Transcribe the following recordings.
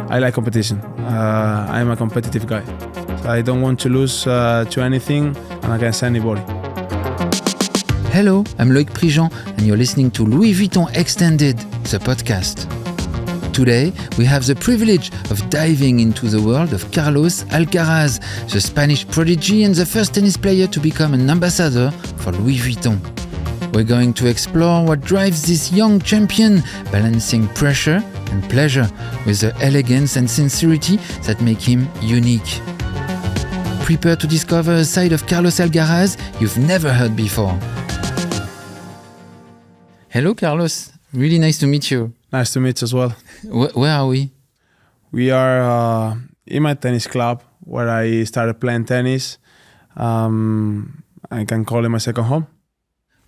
I like competition. I'm a competitive guy. So I don't want to lose to anything and against anybody. Hello, I'm Loïc Prigent and you're listening to Louis Vuitton Extended, the podcast. Today, we have the privilege of diving into the world of Carlos Alcaraz, the Spanish prodigy and the first tennis player to become an ambassador for Louis Vuitton. We're going to explore what drives this young champion, balancing pressure and pleasure with the elegance and sincerity that make him unique. Prepare to discover a side of Carlos Alcaraz you've never heard before. Hello, Carlos. Really nice to meet you. Nice to meet you as well. Where are we? We are in my tennis club where I started playing tennis. I can call it my second home.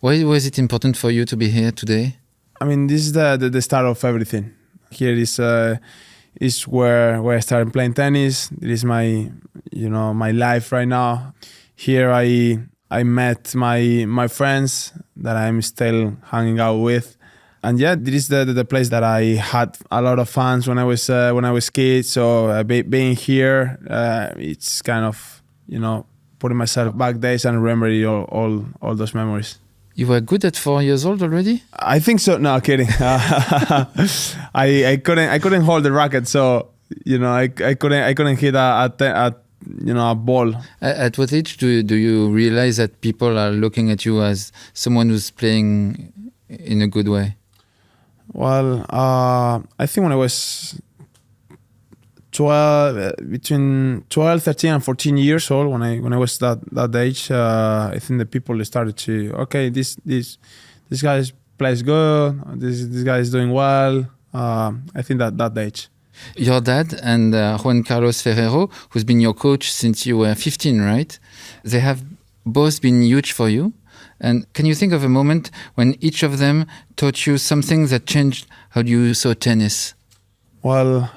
Why was it important for you to be here today? I mean, this is the start of everything. Here is where I started playing tennis. It is my life right now. Here I met my friends that I'm still hanging out with, and yeah, this is the place that I had a lot of fun when I was kid. So being here, it's kind of putting myself back days and remembering all those memories. You were good at 4 years old already? I think so. No, kidding. I couldn't hold the racket, so I couldn't hit a ball. At what age do you realize that people are looking at you as someone who's playing in a good way? Well, I think when I was between 12, 13 and 14 years old, when I was that age, I think the people started to, okay, this guy plays good, this guy is doing well. I think that age. Your dad and Juan Carlos Ferrero, who's been your coach since you were 15, right? They have both been huge for you. And can you think of a moment when each of them taught you something that changed how you saw tennis? Well,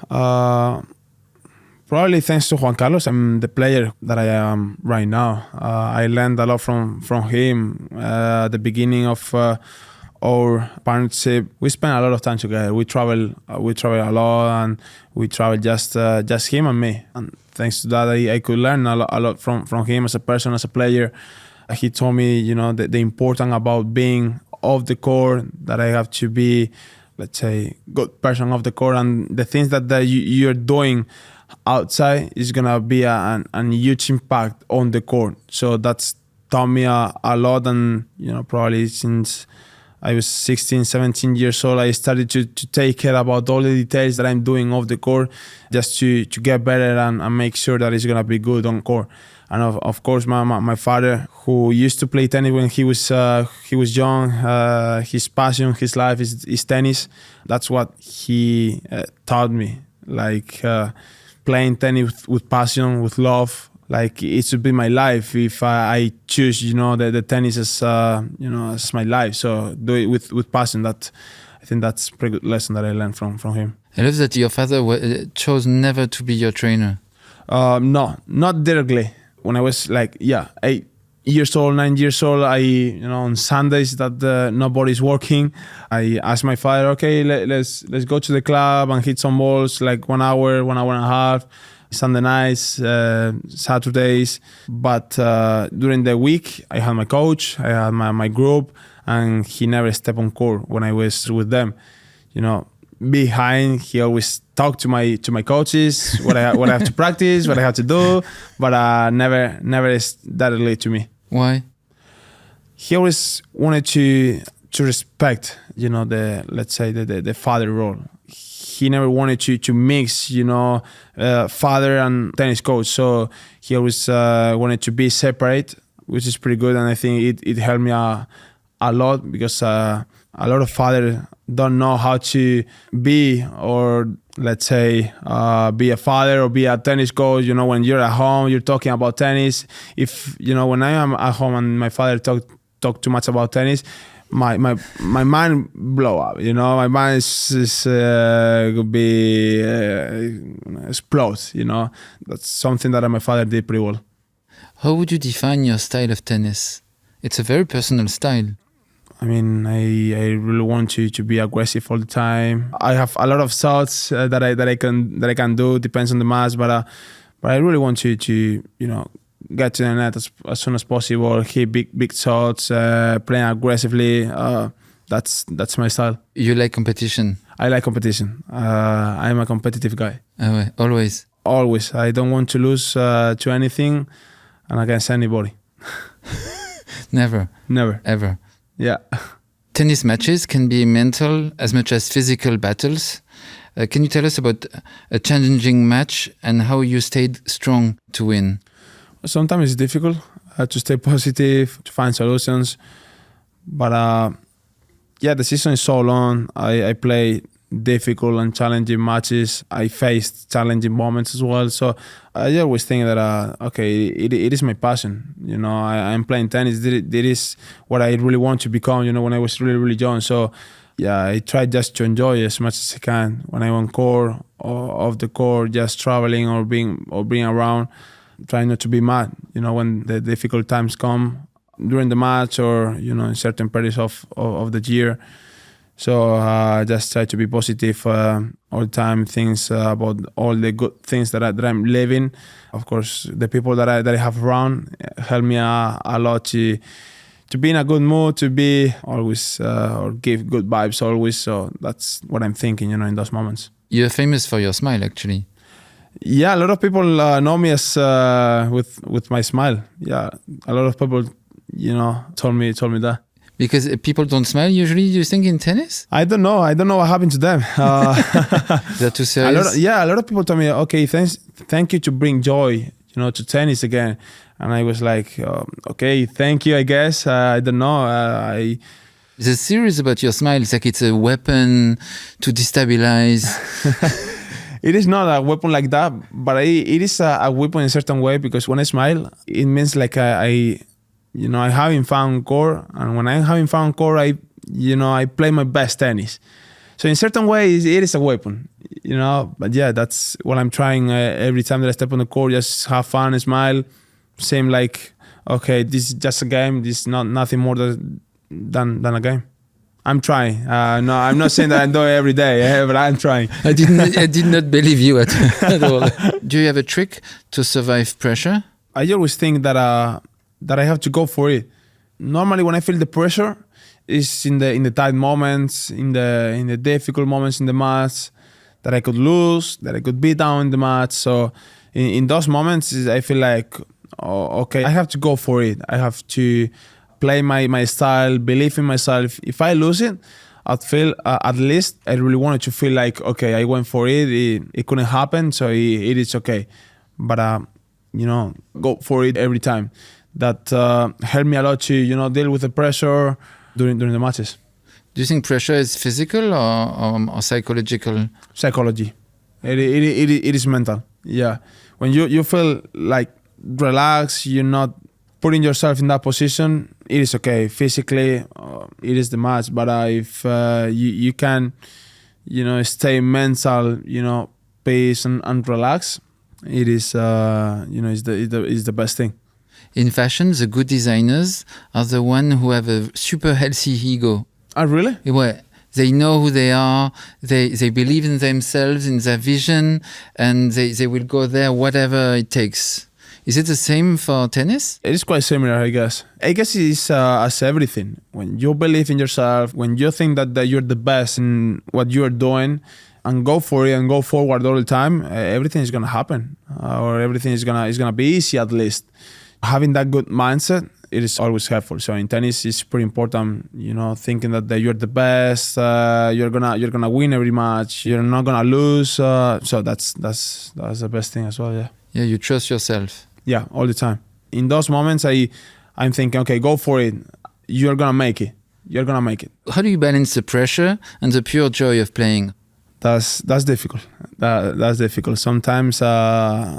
probably thanks to Juan Carlos, I'm the player that I am right now. I learned a lot from him. At the beginning of our partnership, we spent a lot of time together. We travel a lot, and we travel just him and me. And thanks to that, I could learn a lot from him as a person, as a player. He told me, the important about being off the court, that I have to be, let's say, good person off the court, and the things that you're doing outside is gonna be a huge impact on the court. So that's taught me a lot, and probably since I was 16, 17 years old, I started to take care about all the details that I'm doing off the court, just to get better and make sure that it's gonna be good on court. And of course, my father, who used to play tennis when he was young, his passion, his life is tennis. That's what he taught me, like playing tennis with passion, with love. Like it should be my life if I choose, the tennis as as my life. So do it with passion. I think that's a pretty good lesson that I learned from him. I love that your father chose never to be your trainer. No, not directly. When I was 8 years old, 9 years old, on Sundays that nobody's working, I asked my father, okay, let's go to the club and hit some balls, like 1 hour, 1 hour and a half. Sunday nights, Saturdays. But during the week, I had my coach, I had my group, and he never stepped on court when I was with them. Behind, he always talked to my coaches, what I have to practice, what I have to do, but never directly to me. Why? He always wanted to respect, the father role. He never wanted to mix, father and tennis coach. So he always wanted to be separate, which is pretty good. And I think it helped me a lot, because a lot of fathers don't know how to be, or let's say, be a father or be a tennis coach. When you're at home, you're talking about tennis. If, when I am at home and my father talk too much about tennis, my mind blow up. My mind is could be explode. That's something that my father did pretty well. How would you define your style of tennis? It's a very personal style. I mean, I really want to be aggressive all the time. I have a lot of shots that I can do. Depends on the match, but I really want to get to the net as soon as possible. Hit big shots, playing aggressively. That's my style. You like competition? I like competition. I'm a competitive guy. Ah ouais, always. Always. I don't want to lose to anything and against anybody. Never. Ever. Yeah. Tennis matches can be mental as much as physical battles. Can you tell us about a challenging match and how you stayed strong to win? Sometimes it's difficult to stay positive, to find solutions. But the season is so long. I play difficult and challenging matches. I faced challenging moments as well. So I always think that, it is my passion. I'm playing tennis. It is what I really want to become, when I was really, really young. So I try just to enjoy as much as I can. When I'm on court or off the court, just traveling or being around, trying not to be mad, when the difficult times come during the match or, in certain periods of the year. So just try to be positive all the time. Things about all the good things that I'm living. Of course, the people that I have around help me a lot to be in a good mood, to be always or give good vibes always. So that's what I'm thinking, in those moments. You're famous for your smile, actually. Yeah, a lot of people know me as with my smile. Yeah, a lot of people, told me that. Because people don't smile usually, you think, in tennis? I don't know what happened to them. They're too serious? A lot of people told me, okay, thank you to bring joy, to tennis again. And I was like, okay, thank you, I guess. I don't know. There's a series about your smile. It's like it's a weapon to destabilize. It is not a weapon like that, but it is a weapon in a certain way, because when I smile, it means like I'm having fun on court, and when I'm having fun on court, I play my best tennis. So in certain ways, it is a weapon, But yeah, that's what I'm trying every time that I step on the court. Just have fun, smile. Same like, okay, this is just a game. This is nothing more than a game. I'm trying. No, I'm not saying that I do it every day, but I'm trying. I did not believe you at all. Do you have a trick to survive pressure? I always think that I have to go for it. Normally, when I feel the pressure, it's in the tight moments, in the difficult moments in the match, that I could lose, that I could be down in the match. So in those moments, I feel like, okay, I have to go for it. I have to play my style, believe in myself. If I lose it, I'd feel, at least I really wanted to feel like, okay, I went for it. It couldn't happen, so it is okay. But, go for it every time. That helped me a lot to, deal with the pressure during the matches. Do you think pressure is physical or psychological? Psychology. It is mental. Yeah. When you feel like relaxed, you're not putting yourself in that position, it is okay. Physically, it is the match. But if you can, stay mental, peace and relax, it is, is the best thing. In fashion, the good designers are the ones who have a super healthy ego. Oh, really? Yeah. They know who they are, they believe in themselves, in their vision, and they will go there whatever it takes. Is it the same for tennis? It is quite similar, I guess. I guess it is as everything. When you believe in yourself, when you think that you're the best in what you're doing, and go for it and go forward all the time, everything is going to happen. Or everything is gonna be easy, at least. Having that good mindset, it is always helpful. So in tennis, it's pretty important, thinking that you're the best, you're gonna win every match, you're not gonna lose. So that's the best thing as well. Yeah. Yeah, you trust yourself. Yeah, all the time. In those moments, I'm thinking, okay, go for it. You're gonna make it. You're gonna make it. How do you balance the pressure and the pure joy of playing? That's difficult. That's difficult. Sometimes I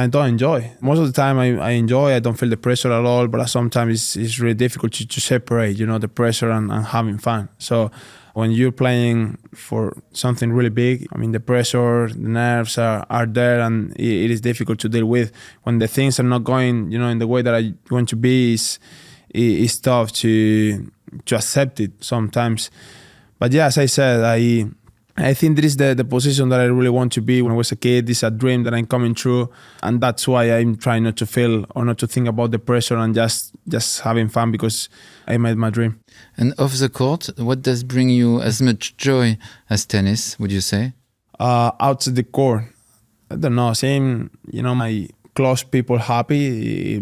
don't enjoy. Most of the time I enjoy. I don't feel the pressure at all. But sometimes it's really difficult to separate, the pressure and having fun. So when you're playing for something really big, I mean, the pressure, the nerves are there, and it is difficult to deal with. When the things are not going, in the way that I want to be, it's tough to accept it sometimes. But yeah, as I said, I think this is the position that I really want to be when I was a kid. This is a dream that I'm coming through, and that's why I'm trying not to feel or not to think about the pressure and just having fun because I made my dream. And off the court, what does bring you as much joy as tennis, would you say? Outside the court, I don't know, seeing, my close people happy,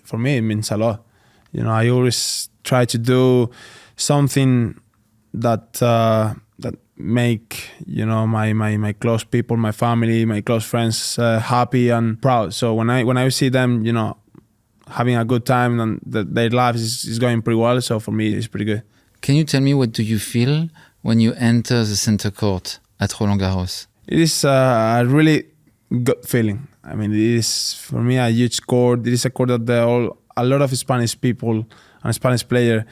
for me, it means a lot. I always try to do something that make my close people, my family, my close friends happy and proud. So when I see them, having a good time and their lives is going pretty well, so for me it's pretty good. Can you tell me what do you feel when you enter the center court at Roland Garros? It is a really good feeling. I mean, it is for me a huge court. It is a court that a lot of Spanish people and Spanish players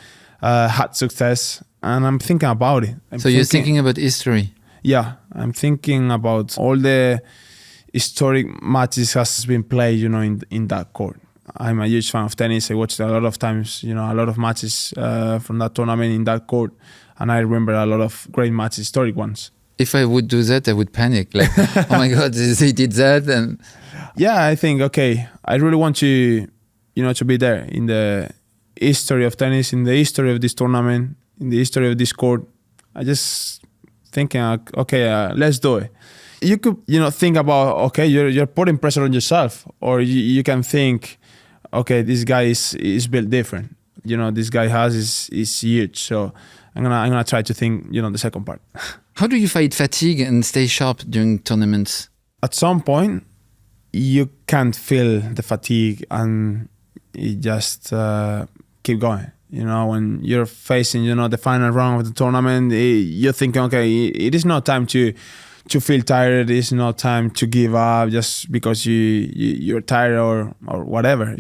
had success. And I'm thinking about it. You're thinking about history? Yeah, I'm thinking about all the historic matches has been played, in that court. I'm a huge fan of tennis. I watched a lot of times, a lot of matches from that tournament in that court. And I remember a lot of great matches, historic ones. If I would do that, I would panic. Like, oh my God, he did that. And yeah, I think, okay, I really want to, to be there in the history of tennis, in the history of this tournament, in the history of this court. I just thinking, okay, let's do it. You could, think about, okay, you're putting pressure on yourself, or you can think, okay, this guy is built different. This guy is huge. So I'm gonna try to think, the second part. How do you fight fatigue and stay sharp during tournaments? At some point, you can't feel the fatigue, and you just keep going. When you're facing, the final round of the tournament, you're thinking, okay, it is not time to feel tired. It is not time to give up just because you're tired or whatever.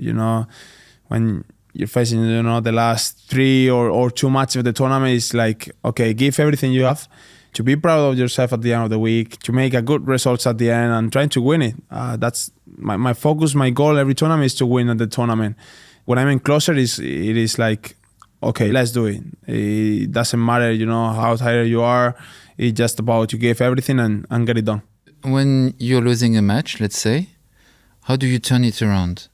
When you're facing, the last 3 or 2 matches of the tournament, it's like, okay, give everything you have to be proud of yourself at the end of the week, to make a good results at the end and trying to win it. That's my focus, my goal every tournament is to win at the tournament. When I'm in closer, it is like, okay, let's do it. It doesn't matter, how tired you are. It's just about to give everything and get it done. When you're losing a match, let's say, how do you turn it around?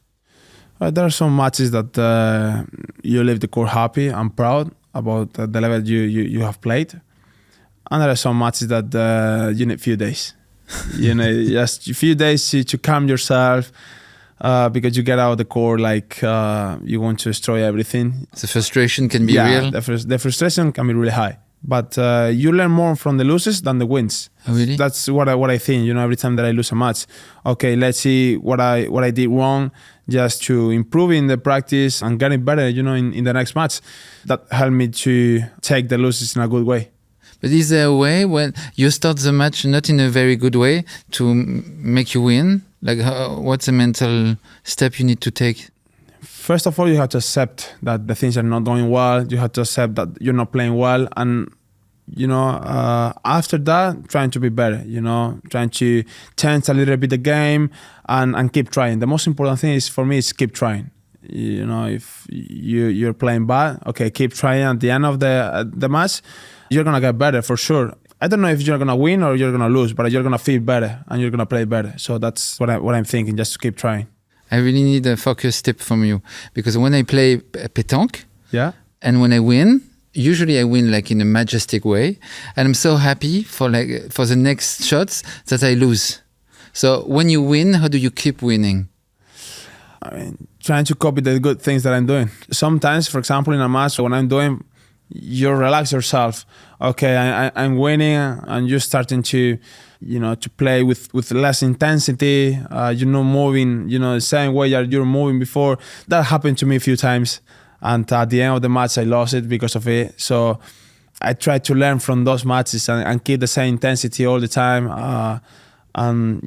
There are some matches that you leave the court happy and proud about the level you have played. And there are some matches that you need a few days. Just a few days to calm yourself. Because you get out of the court like you want to destroy everything. The frustration can be real? The frustration can be really high. But you learn more from the losses than the wins. Oh, really? That's what I think, every time that I lose a match. Okay, let's see what I did wrong just to improve in the practice and getting better, in the next match. That helped me to take the losses in a good way. But is there a way when you start the match not in a very good way to make you win? Like, what's a mental step you need to take? First of all, you have to accept that the things are not going well. You have to accept that you're not playing well. And, after that, trying to be better, trying to change a little bit the game and keep trying. The most important thing for me is keep trying. If you're playing bad, okay, keep trying. At the end of the match, you're going to get better for sure. I don't know if you're going to win or you're going to lose, but you're going to feel better and you're going to play better. So that's what I'm thinking, just to keep trying. I really need a focus tip from you. Because when I play pétanque, yeah, and when I win, usually I win like in a majestic way. And I'm so happy for the next shots that I lose. So when you win, how do you keep winning? I mean, trying to copy the good things that I'm doing. Sometimes, for example, in a match, when I'm doing, you relax yourself. Okay, I'm winning, and you're starting to, to play with less intensity. You're not moving, the same way that you're moving before. That happened to me a few times, and at the end of the match, I lost it because of it. So I try to learn from those matches and keep the same intensity all the time. And,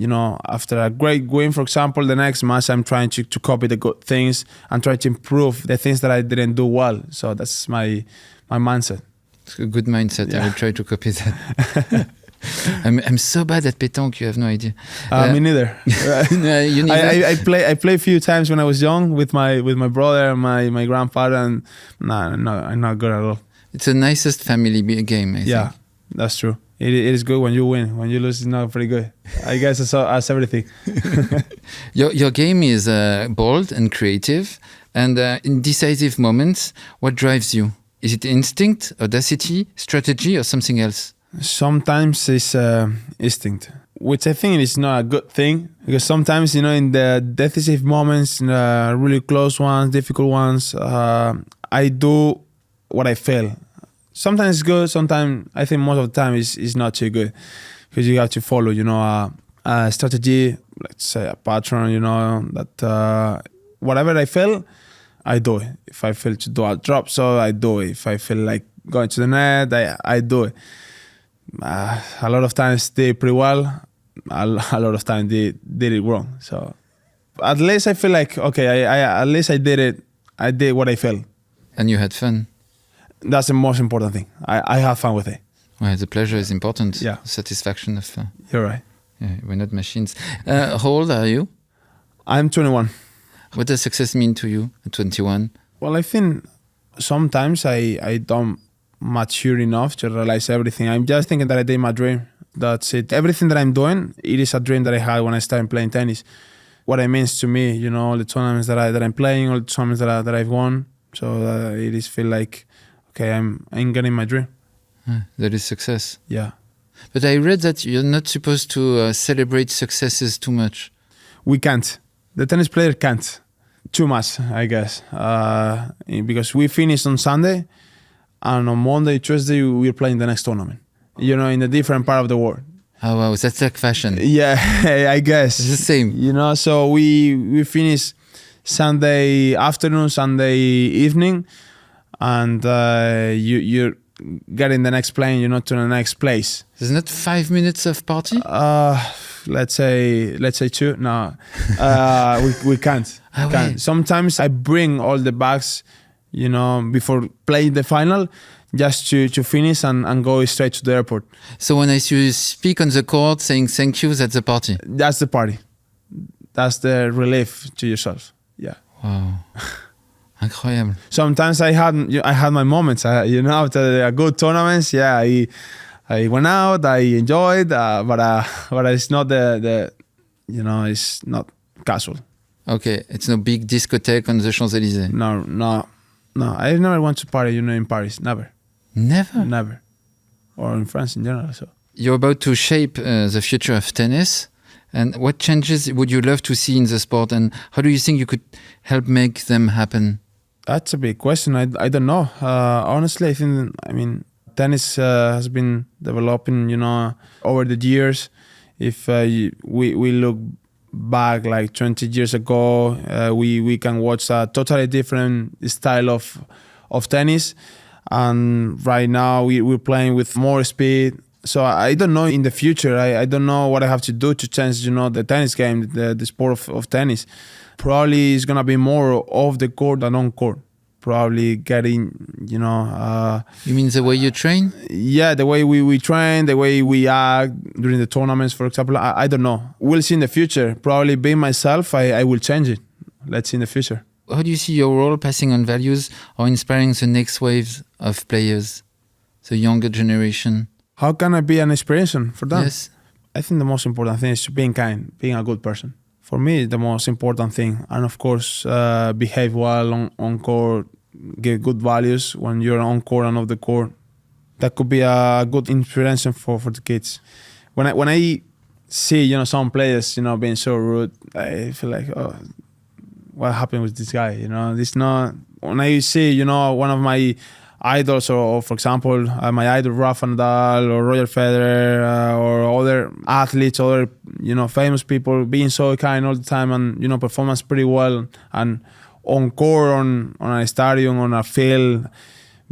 after a great win, for example, the next match, I'm trying to copy the good things and try to improve the things that I didn't do well. So that's my mindset. It's a good mindset. Yeah. I will try to copy that. I'm so bad at pétanque, you have no idea. Me neither. You neither? I play a few times when I was young with my brother and my grandfather, and no, I'm not good at all. It's the nicest family game, I think. That's true. It is good when you win. When you lose, it's not pretty good. I guess that's everything. Your game is bold and creative, and in decisive moments, what drives you? Is it instinct, audacity, strategy, or something else? Sometimes it's instinct, which I think is not a good thing, because sometimes, in the decisive moments, in the really close ones, difficult ones, I do what I feel. Sometimes it's good. Sometimes I think most of the time is not too good, because you have to follow, a strategy, let's say a pattern, that whatever I feel, I do it. If I feel to do a drop, so I do it. If I feel like going to the net, I do it. A lot of times they did pretty well. A lot of times they did it wrong. So at least I feel like, okay, I at least I did it. I did what I felt. And you had fun. That's the most important thing. I have fun with it. Well, the pleasure is important. Yeah. Satisfaction of. You're right. Yeah, we're not machines. How old are you? I'm 21. What does success mean to you at 21? Well, I think sometimes I don't mature enough to realize everything. I'm just thinking that I did my dream. That's it. Everything that I'm doing, it is a dream that I had when I started playing tennis. What it means to me, all the tournaments that I'm playing, all the tournaments that I've won. So it is feel like, okay, I'm getting my dream. That is success. Yeah. But I read that you're not supposed to celebrate successes too much. We can't. The tennis player can't. Too much, I guess. Because we finished on Sunday, and on Monday, Tuesday, we're playing the next tournament. In a different part of the world. Oh, wow. That's like fashion. Yeah, I guess. It's the same. So we finished Sunday afternoon, Sunday evening, and you're getting the next plane, to the next place. There's not 5 minutes of party? Let's say 2. No, we can't. Can't. Sometimes I bring all the bags, before playing the final, just to finish and go straight to the airport. So when I see you speak on the court saying thank you, that's the party? That's the party. That's the relief to yourself. Yeah. Wow. Incroyable. Sometimes I had my moments. After a good tournaments, I went out, I enjoyed, but it's not it's not casual. Okay, it's no big discotheque on the Champs-Élysées. No. I never went to party, in Paris. Never. Never? Or in France in general. So you're about to shape the future of tennis. And what changes would you love to see in the sport? And how do you think you could help make them happen? That's a big question. I don't know. Honestly, I think, tennis has been developing, over the years. If we look back like 20 years ago, we can watch a totally different style of tennis. And right now we're playing with more speed. So I don't know in the future. I don't know what I have to do to change, the tennis game, the sport of tennis. Probably it's going to be more off the court than on court. Probably getting, You mean the way you train? Yeah, the way we train, the way we act during the tournaments, for example. I don't know. We'll see in the future. Probably being myself, I will change it. Let's see in the future. How do you see your role passing on values or inspiring the next waves of players, the younger generation? How can I be an inspiration for them? Yes. I think the most important thing is being kind, being a good person. For me, the most important thing. And of course, behave well on court, give good values when you're on court and off the court. That could be a good inspiration for the kids. When I see, some players, being so rude, I feel like, oh, what happened with this guy? This not. When I see, one of my idols, or for example, my idol Rafa Nadal or Roger Federer, or other athletes, other famous people being so kind all the time and performance pretty well, and on court, on a stadium, on a field,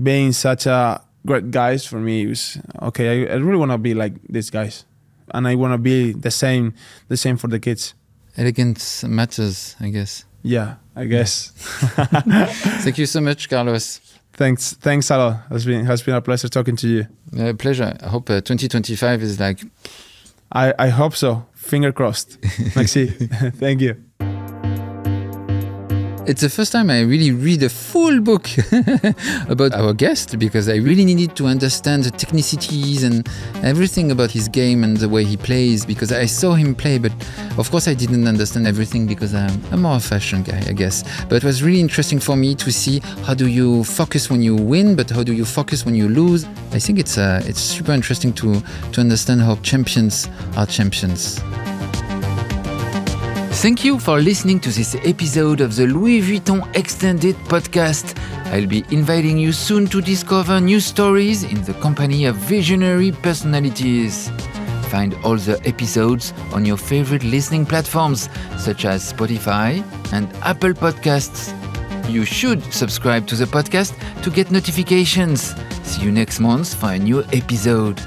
being such a great guys, for me it was okay. I really want to be like these guys, and I want to be the same for the kids. Elegance matters, I guess. Yeah, I guess. Thank you so much, Carlos. Thanks a lot. Has been a pleasure talking to you. Pleasure. I hope 2025 is like... I hope so. Finger crossed. Merci. Thank you. It's the first time I really read a full book about our guest, because I really needed to understand the technicities and everything about his game and the way he plays, because I saw him play, but of course I didn't understand everything because I'm more a fashion guy, I guess. But it was really interesting for me to see how do you focus when you win, but how do you focus when you lose. I think it's super interesting to understand how champions are champions. Thank you for listening to this episode of the Louis Vuitton Extended podcast. I'll be inviting you soon to discover new stories in the company of visionary personalities. Find all the episodes on your favorite listening platforms such as Spotify and Apple Podcasts. You should subscribe to the podcast to get notifications. See you next month for a new episode.